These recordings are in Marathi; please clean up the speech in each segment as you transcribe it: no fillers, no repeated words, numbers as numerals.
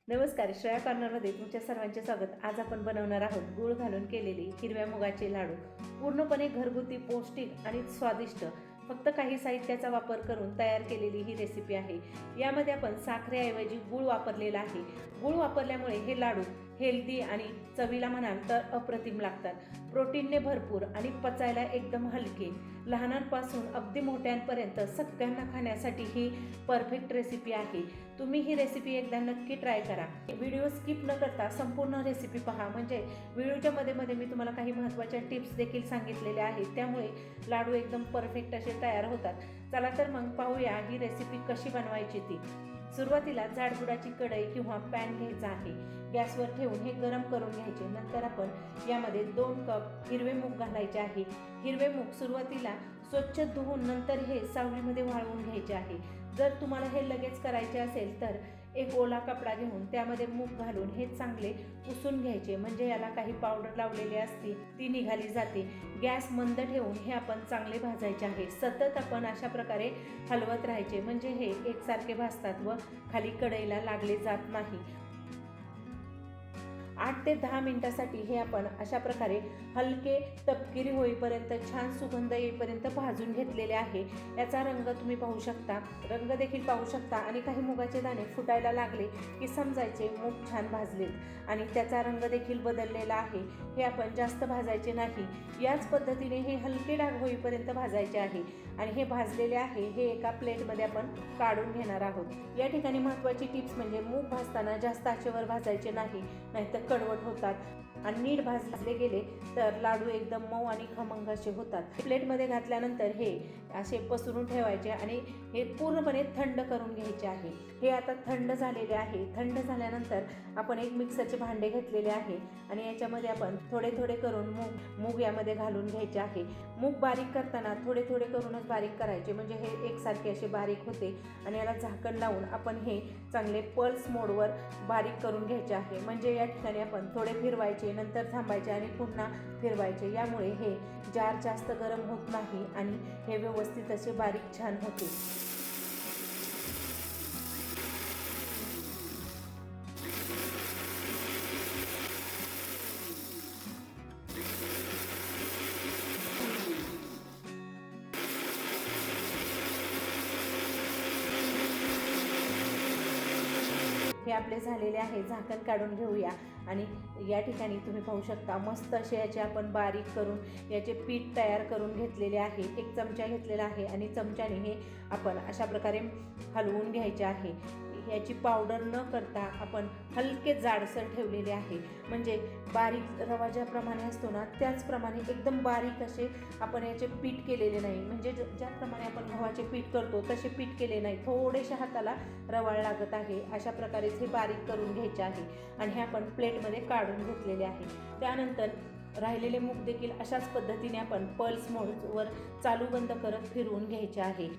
नमस्कार, श्रेया कॉर्नरमध्ये तुमच्या सर्वांचे स्वागत। आज आपण बनवणार आहोत गूळ घालून केलेले हिरव्या मुगाचे लाडू। पूर्णपणे घरगुती, पौष्टिक आणि स्वादिष्ट, फक्त काही साहित्याचा वापर करून तयार केलेली ही रेसिपी आहे। यामध्ये आपण साखरेऐवजी गूळ वापरलेला आहे। गूळ वापरल्यामुळे हे लाडू हेल्दी आणि चवीला म्हणाल तर अप्रतिम लागतात। प्रोटीनने भरपूर आणि पचायला एकदम हलके। लहानांपासून अगदी मोठ्यांपर्यंत सगळ्यांना खाण्यासाठी ही परफेक्ट रेसिपी आहे। तुम्ही ही रेसिपी एकदा नक्की ट्राय करा। व्हिडिओ स्किप न करता संपूर्ण रेसिपी पहा, म्हणजे व्हिडिओच्या मध्ये मी तुम्हाला काही महत्त्वाच्या टिप्स देखील सांगितलेल्या आहेत, त्यामुळे लाडू एकदम परफेक्ट असे तयार होतात। चला तर मग पाहूया ही रेसिपी कशी बनवायची ती। सुरुवातीला जाडबुडाची कढई किंवा पॅन घ्यायचा आहे। गॅसवर ठेवून हे गरम करून घ्यायचे। नंतर आपण यामध्ये 2 कप हिरवे मूग घालायचे आहे। हिरवे मूग सुरुवातीला स्वच्छ धुवून नंतर हे सावलीमध्ये वाळवून घ्यायचे आहे। जर तुम्हाला हे लगेच करायचे असेल तर एक ओला कपडा घेऊन त्यामध्ये मूग घालून हे चांगले पुसून घ्यायचे, म्हणजे याला काही पावडर लावलेली असते ती निघाली जाते। गॅस मंद ठेवून हे आपण चांगले भाजायचे आहे। सतत आपण अशा प्रकारे हलवत राहायचे, म्हणजे हे एकसारखे भाजतात व खाली कढईला लागले जात नाही। 8 ते 10 मिनिटांसाठी हे आपण अशा प्रकारे हलके तपकिरी होईपर्यंत, छान सुगंध येईपर्यंत भाजून घेतलेले आहे। याचा रंग तुम्ही पाहू शकता, रंग देखील पाहू शकता, आणि काही मुगाचे दाणे फुटायला लागले की समजायचे मूग छान भाजलेत आणि त्याचा रंग देखील बदललेला आहे। हे आपण जास्त भाजायचे नाही, याच पद्धतीने हे हलके डाग होईपर्यंत भाजायचे आहे। आणि हे भाजलेले आहे हे एका प्लेटमध्ये आपण काढून घेणार आहोत। या ठिकाणी महत्त्वाची टिप्स म्हणजे मूग भाजताना जास्त आचेवर भाजायचे नाही, नाहीतर कडवट होतात आणि नीट भाजले गेले तर लाडू एकदम मऊ आणि खमंग असे होतात। प्लेटमध्ये घातल्यानंतर हे असे पसरून ठेवायचे आणि हे पूर्णपणे थंड करून घ्यायचे आहे। हे आता थंड झालेले आहे। थंड झाल्यानंतर आपण एक मिक्सरचे भांडे घेतलेले आहे आणि याच्यामध्ये आपण थोडे थोडे करून मूग यामध्ये घालून घ्यायचे आहे। मूग बारीक करताना थोडे थोडे करूनच बारीक करायचे, म्हणजे हे एकसारखे असे बारीक होते। आणि याला झाकण लावून आपण हे चांगले पल्स मोडवर बारीक करून घ्यायचे आहे, म्हणजे या ठिकाणी आपण थोडे फिरवायचे, नंतर थांबायचे आणि पुन्हा फिरवायचे। यामुळे हे जार जास्त गरम होत नाही आणि हे व्यवस्थित असे बारीक छान होते। हे आपले झालेले आहे। झाकण काढून घेऊया आणि या ठिकाणी तुम्ही पाहू शकता मस्त असे याचे आपण बारीक करून याचे पीठ तयार करून घेतलेले आहे। एक चमचा घेतलेला आहे आणि चमच्याने हे आपण अशा प्रकारे हलवून घ्यायचे आहे। याची पावडर न करता आपण हलके जाडसर ठेवलेले आहे, म्हणजे बारीक रवा ज्याप्रमाणे असतो ना त्याचप्रमाणे एकदम बारीक असे आपण याचे पीठ केलेले नाही, म्हणजे ज्याप्रमाणे आपण गव्हाचे पीठ करतो तसे पीठ केले नाही, थोडेसे हाताला रवाळ लागत आहे। अशा प्रकारेच हे बारीक करून घ्यायचे आहे आणि हे आपण प्लेटमध्ये काढून घेतलेले आहे। त्यानंतर राहिलेले मूग देखील अशाच पद्धतीने आपण पल्स मोडवर चालू बंद करत फिरवून घ्यायचे आहे।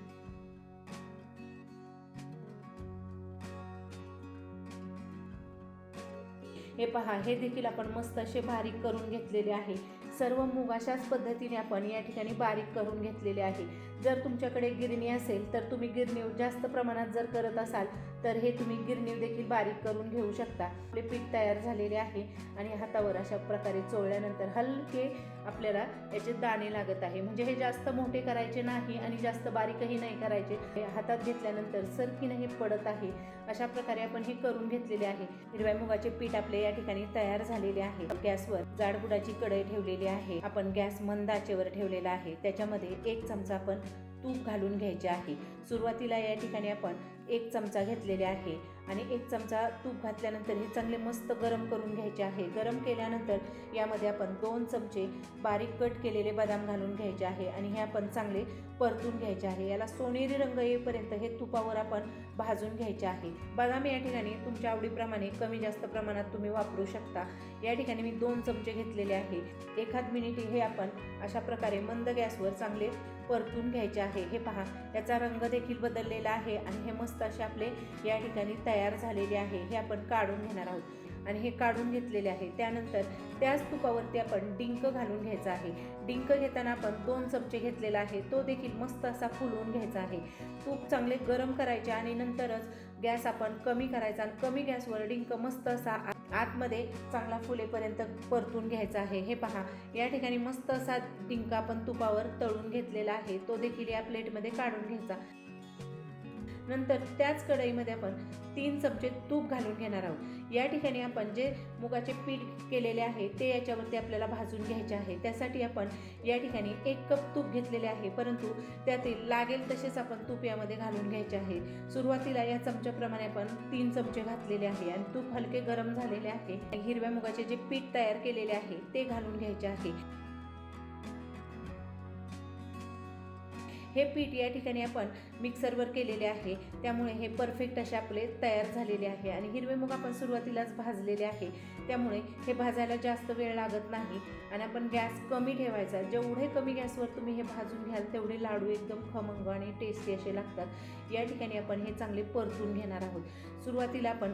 हे पहा, हे देखील आपण मस्त असे बारीक करून घेतलेले आहे। सर्व मूग अशाच पद्धतीने आपण या ठिकाणी बारीक करून घेतलेले आहे। जर तुमच्याकडे गिरणी असेल तर तुम्ही गिरणीवर जास्त प्रमाणात जर करत असाल तर हे तुम्ही गिरणीवर देखील बारीक करून घेऊ शकता। आपले पीठ तयार झालेले आहे आणि हातावर अशा प्रकारे चोळल्यानंतर हलके आपल्याला याचे दाणे लागत आहे, म्हणजे हे जास्त मोठे करायचे नाही आणि जास्त बारीकही नाही करायचे। हे हातात घेतल्यानंतर सरकीने हे पडत आहे। अशा प्रकारे आपण हे करून घेतलेले आहे। हिरव्या मुगाचे पीठ आपले या ठिकाणी तयार झालेले आहे। गॅसवर जाडबुडाची कढई ठेवलेली आहे। आपण गॅस मंद आचेवर ठेवलेला आहे। त्याच्यामध्ये 1 चमचा आपण तूप घालून घ्यायचे आहे। सुरुवातीला या ठिकाणी आपण 1 चमचा घेतलेले आहे आणि 1 चमचा तूप घातल्यानंतर हे चांगले मस्त गरम करून घ्यायचे आहे। गरम केल्यानंतर यामध्ये आपण 2 चमचे बारीक कट केलेले बदाम घालून घ्यायचे आहे आणि हे आपण चांगले परतून घ्यायचे आहे। याला सोनेरी रंग येईपर्यंत हे तुपावर आपण भाजून घ्यायचे आहे। बदाम या ठिकाणी तुमच्या आवडीप्रमाणे कमी जास्त प्रमाणात तुम्ही वापरू शकता। या ठिकाणी मी 2 चमचे घेतलेले आहे। 1 मिनिट हे आपण अशा प्रकारे मंद गॅसवर चांगले परतून घ्यायचे आहे। हे पहा, याचा रंग देखील बदललेला आहे आणि हे मस्त असे आपले या ठिकाणी तयार झालेले आहे। हे आपण काढून घेणार आहोत आणि हे काढून घेतलेले आहे. त्यानंतर त्याच तुपावरती आपण डिंक घालून घ्यायचा आहे. डिंक घेताना आपण 2 चमचे घेतलेला आहे, तो देखील मस्त असा फुलवून घ्यायचा आहे. तूप चांगले गरम करायचे आणि नंतरच गॅस आपण कमी करायचा आणि कमी गॅसवर डिंक मस्त असा आतमध्ये चांगला फुलेपर्यंत परतून घ्यायचा आहे. हे पहा, या ठिकाणी मस्त असा डिंक आपण तुपावर तळून घेतलेला आहे, तो देखील या प्लेटमध्ये काढून घ्यायचा. नंतर त्याच कढईमध्ये आपण 3 चमचे तूप घालून घेणार आहोत. या ठिकाणी आपण जे मुगाचे पीठ केलेले आहे ते याच्यावरती आपल्याला भाजून घ्यायचे आहे. त्यासाठी आपण या ठिकाणी 1 कप तूप घेतलेले आहे, परंतु त्यातील लागेल तसेच आपण तूप यामध्ये घालून घ्यायचे आहे. सुरुवातीला या चमच्याप्रमाणे आपण 3 चमचे घातलेले आहे आणि तूप हलके गरम झालेले आहे. हिरव्या मुगाचे जे पीठ तयार केलेले आहे ते घालून घ्यायचे आहे. हे पीठ या ठिकाणी आपण मिक्सरवर केलेले आहे, त्यामुळे हे परफेक्ट असे आपले तयार झालेले आहे. आणि हिरवे मूग आपण सुरुवातीलाच भाजलेले आहे, त्यामुळे हे भाजायला जास्त वेळ लागत नाही. आणि आपण गॅस कमी ठेवायचा. जेवढे कमी गॅसवर तुम्ही हे भाजून घ्याल तेवढे लाडू एकदम खमंग आणि टेस्टी असे लागतात. या ठिकाणी आपण हे चांगले परतून घेणार आहोत. सुरुवातीला आपण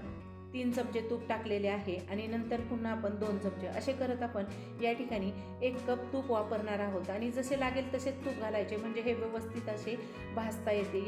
3 चमचे तूप टाकलेले आहे आणि नंतर पुन्हा आपण 2 चमचे असे करत आपण या ठिकाणी 1 कप तूप वापरणार आहोत. आणि जसे लागेल तसे तूप घालायचे, म्हणजे हे व्यवस्थित असे भाजता येते.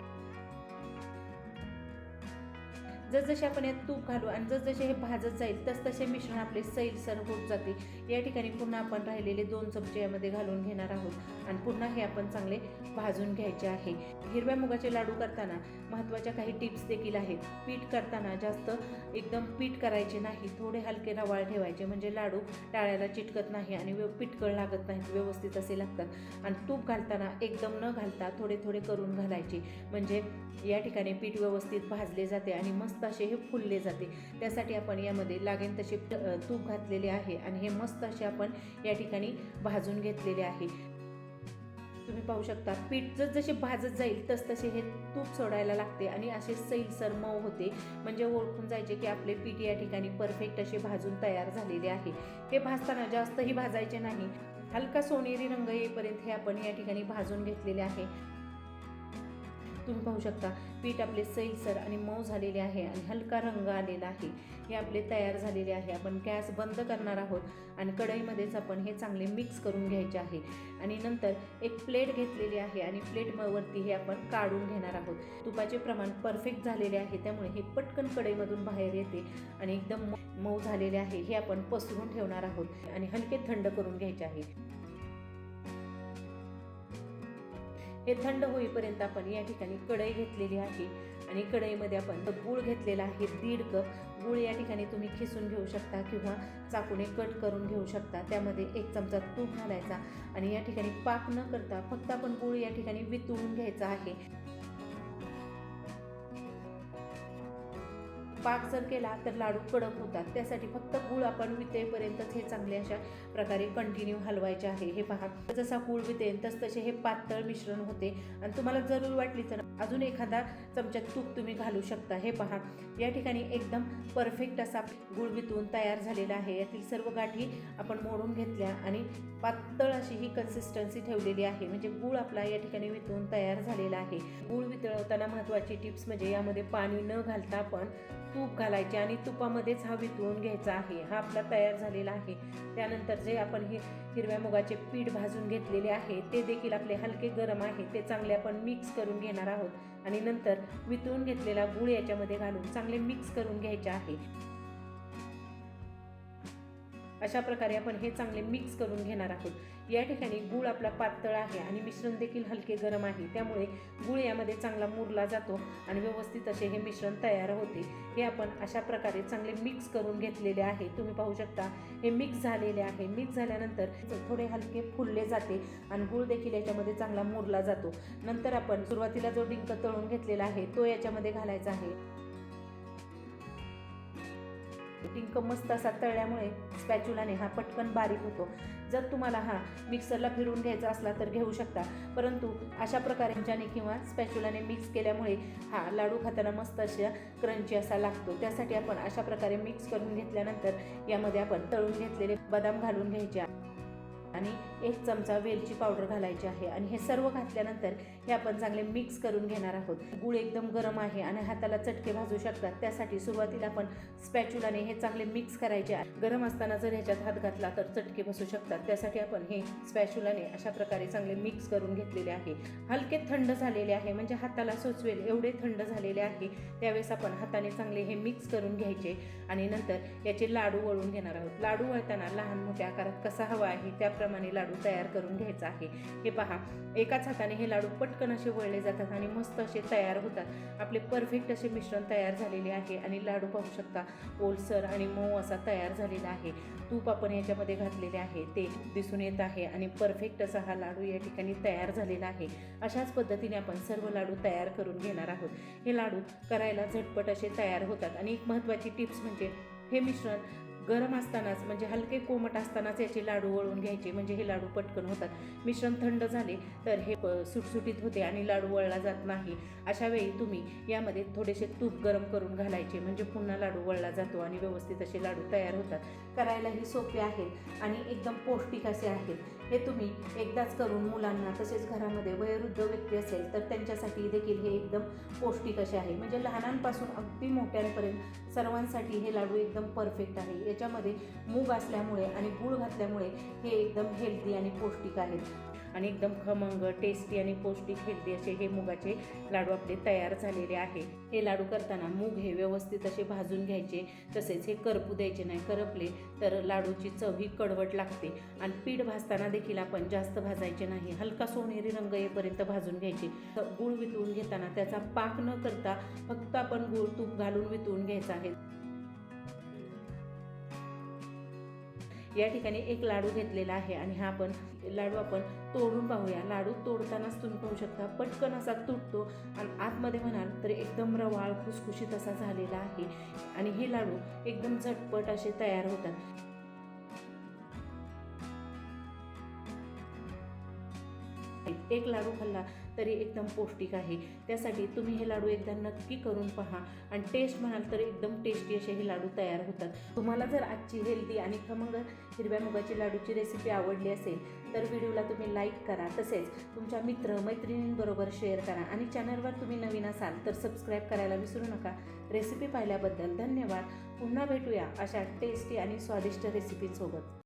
जसजसे आपण यात तूप घालू आणि जसजसे हे भाजत जाईल तसतसे मिश्रण आपले सैलसर होत जाते. या ठिकाणी पुन्हा आपण राहिलेले 2 चमचे यामध्ये घालून घेणार आहोत आणि पुन्हा हे आपण चांगले भाजून घ्यायचे आहे. हिरव्या मुगाचे लाडू करताना महत्त्वाच्या काही टिप्स देखील आहेत. पीठ करताना जास्त एकदम पीठ करायचे नाही, थोडे हलके रवाळ ठेवायचे, म्हणजे लाडू टाळ्याला चिटकत नाही आणि पिठकळ लागत नाहीत, व्यवस्थित असे लागतात. आणि तूप घालताना एकदम न घालता थोडे थोडे करून घालायचे, म्हणजे या ठिकाणी पीठ व्यवस्थित भाजले जाते आणि मस्त असे हे फुलले जाते. त्यासाठी आपण यामध्ये लागेल तसे तूप घातलेले आहे आणि हे मस्त असे आपण या ठिकाणी भाजून घेतलेले आहे. तुम्ही पाहू शकता, पीठ जसजसे भाजत जाईल तसतसे हे तूप सोडायला लागते आणि असे सैलसर मऊ होते, म्हणजे ओळखून जायचे की आपले पीठ या ठिकाणी परफेक्ट असे भाजून तयार झालेले आहे. हे भाजताना जास्तही भाजायचे नाही, हलका सोनेरी रंग येईपर्यंत हे आपण या ठिकाणी भाजून घेतलेले आहे. तुम्ही पाहू शकता, पीठ आपले सैलसर आणि मऊ झालेले आहे आणि हलका रंग आलेला आहे. हे आपले तयार झालेले आहे. आपण गॅस बंद करणार आहोत आणि कढईमध्येच आपण हे चांगले मिक्स करून घ्यायचे आहे. आणि नंतर एक प्लेट घेतलेली आहे आणि प्लेटवरती हे आपण काढून घेणार आहोत. तुपाचे प्रमाण परफेक्ट झालेले आहे, त्यामुळे हे पटकन कढईमधून बाहेर येते आणि एकदम मऊ झालेले आहे. हे आपण पसरून ठेवणार आहोत आणि हलके थंड करून घ्यायचे आहे. हे थंड होईपर्यंत आपण या ठिकाणी कढई घेतलेली आहे आणि कढईमध्ये आपण गूळ घेतलेला आहे 1.5 कप. गूळ या ठिकाणी तुम्ही खिसून घेऊ शकता किंवा चाकूने कट करून घेऊ शकता. त्यामध्ये 1 चमचा तूप घालायचा आणि या ठिकाणी पाक न करता फक्त आपण गूळ या ठिकाणी वितळून घ्यायचा आहे. पाक जर केला तर लाडू कडक होतात, त्यासाठी फक्त गूळ आपण वितेपर्यंतच हे चांगले अशा प्रकारे कंटिन्यू हलवायचे आहे. हे पहा, जसा गूळ वितेल तसतसे हे पातळ मिश्रण होते आणि तुम्हाला जरूर वाटली तर अजून एखादा चमचा तूप तुम्ही घालू शकता. हे पहा, या ठिकाणी एकदम परफेक्ट असा गूळ वितळून तयार झालेला आहे. यातील सर्व गाठी आपण मोडून घेतल्या आणि पातळ अशी ही कन्सिस्टन्सी ठेवलेली आहे, म्हणजे गूळ आपला या ठिकाणी वितळून तयार झालेला आहे. गूळ वितळवताना महत्त्वाची टिप्स म्हणजे यामध्ये पाणी न घालता आपण तूप घालायचे आणि तुपामध्येच हा वितळून घ्यायचा आहे. हा आपला तयार झालेला आहे. त्यानंतर जे आपण हे हिरव्या मुगाचे पीठ भाजून घेतलेले आहे ते देखील आपले हलके गरम आहे, ते चांगले आपण मिक्स करून घेणार आहोत आणि नंतर वितळून घेतलेला गूळ याच्यामध्ये घालून चांगले मिक्स करून घ्यायचे आहे. अशा प्रकारे आपण हे चांगले मिक्स करून घेणार आहोत. या ठिकाणी गूळ आपला पातळ आहे आणि मिश्रण देखील हलके गरम आहे, त्यामुळे गूळ यामध्ये चांगला मुरला जातो आणि व्यवस्थित असे हे मिश्रण तयार होते. हे आपण अशा प्रकारे चांगले मिक्स करून घेतलेले आहे. तुम्ही पाहू शकता, हे मिक्स झालेले आहे. मिक्स झाल्यानंतर थोडे हलके फुलले जाते आणि गूळ देखील याच्यामध्ये चांगला मुरला जातो. नंतर आपण सुरुवातीला जो डिंक तळून घेतलेला आहे तो याच्यामध्ये घालायचा आहे. डिंक मस्त असा तळल्यामुळे स्पॅच्युलाने हा पटकन बारीक होतो. जर तुम्हाला हा मिक्सरला फिरवून घ्यायचा असला तर घेऊ शकता, परंतु अशा प्रकारे चमच्याने किंवा स्पॅच्युलाने मिक्स केल्यामुळे हा लाडू खाताना मस्त अशा क्रंची असा लागतो. त्यासाठी आपण अशा प्रकारे मिक्स करून घेतल्यानंतर यामध्ये आपण तळून घेतलेले बदाम घालून घ्यायचे आणि 1 चमचा वेलची पावडर घालायची आहे आणि हे सर्व घातल्यानंतर हे आपण चांगले मिक्स करून घेणार आहोत. गूळ एकदम गरम आहे आणि हाताला चटके भाजू शकतात, त्यासाठी सुरुवातीला आपण स्पॅच्युलाने हे चांगले मिक्स करायचे आहे. गरम असताना जर ह्याच्यात हात घातला तर चटके बसू शकतात, त्यासाठी आपण हे स्पॅच्युलाने अशा प्रकारे चांगले मिक्स करून घेतलेले आहे. हलके थंड झालेले आहे, म्हणजे हाताला सोचवेल एवढे थंड झालेले आहे. त्यावेळेस आपण हाताने चांगले हे मिक्स करून घ्यायचे आणि नंतर याचे लाडू वळून घेणार आहोत. लाडू वळताना लहान मोठ्या आकारात कसा हवा आहे त्याप्रमाणे लाडू तयार करून घ्यायचा आहे. हे पहा, एकाच हाताने हे लाडू पटकन असे वळले जातात आणि मस्त असे तयार होतात. आपले परफेक्ट असे मिश्रण तयार झालेले आहे आणि लाडू पाहू शकता ओलसर आणि मऊ असा तयार झालेला आहे. तूप आपण याच्यामध्ये घातलेले आहे ते दिसून येत आहे आणि परफेक्ट असा हा लाडू या ठिकाणी तयार झालेला आहे. अशाच पद्धतीने आपण सर्व लाडू तयार करून घेणार आहोत. हे लाडू करायला झटपट असे तयार होतात आणि एक महत्त्वाची टिप्स म्हणजे हे मिश्रण गरम असतानाच, म्हणजे हलके कोमट असतानाच याचे लाडू वळून घ्यायचे, म्हणजे हे लाडू पटकन होतात. मिश्रण थंड झाले तर हे सुटसुटीत होते आणि लाडू वळला जात नाही. अशा वेळी तुम्ही यामध्ये थोडेसे तूप गरम करून घालायचे, म्हणजे पुन्हा लाडू वळला जातो आणि व्यवस्थित असे लाडू तयार होतात. करायलाही सोपे आहेत आणि एकदम पौष्टिक असे आहेत. हे तुम्ही एकदाच करून मुलांना, तसेच घरामध्ये वयोवृद्ध व्यक्ती असेल तर त्यांच्यासाठी देखील हे एकदम पौष्टिक असे आहे. म्हणजे लहानांपासून अगदी मोठ्यांपर्यंत सर्वांसाठी हे लाडू एकदम परफेक्ट आहे. याच्यामध्ये मूग असल्यामुळे आणि गूळ घातल्यामुळे हे एकदम हेल्दी आणि पौष्टिक आहेत आणि एकदम खमंग, टेस्टी आणि पौष्टिक हेल्दी असे हे मुगाचे लाडू आपले तयार झालेले आहे. हे लाडू करताना मूग हे व्यवस्थित असे भाजून घ्यायचे, तसेच हे करपू द्यायचे नाही. करपले तर लाडूची चव ही कडवट लागते. आणि पीठ भाजताना देखील आपण जास्त भाजायचे नाही, हलका सोनेरी रंग येईपर्यंत भाजून घ्यायचे. गूळ वितळून घेताना त्याचा पाक न करता फक्त आपण गूळ तूप घालून वितळून घ्यायचा आहे. या ठिकाणी एक लाडू घेतलेला आहे आणि हा लाडू आपण तोडून पाहूया. लाडू तोडतानाच तुम्ही पाहू शकता पटकन असा तुटतो आणि आतमध्ये म्हणाल तर एकदम रवाळ खुसखुशीत असा झालेला आहे आणि हे लाडू एकदम झटपट असे तयार होतात. एक लाडू खाल्ला तरी एकदम पौष्टिक आहे. त्यासाठी तुम्ही हे लाडू एकदा नक्की करून पहा आणि टेस्ट म्हणाल तर एकदम टेस्टी असे हे लाडू तयार होतात. तुम्हाला जर आजची हेल्दी आणि खमंग हिरव्या मुगाची लाडूची रेसिपी आवडली असेल तर व्हिडिओला तुम्ही लाईक करा, तसेच तुमच्या मैत्रिणींबरोबर शेअर करा आणि चॅनलवर तुम्ही नवीन असाल तर सबस्क्राईब करायला विसरू नका. रेसिपी पाहिल्याबद्दल धन्यवाद. पुन्हा भेटूया अशा टेस्टी आणि स्वादिष्ट रेसिपीसोबत.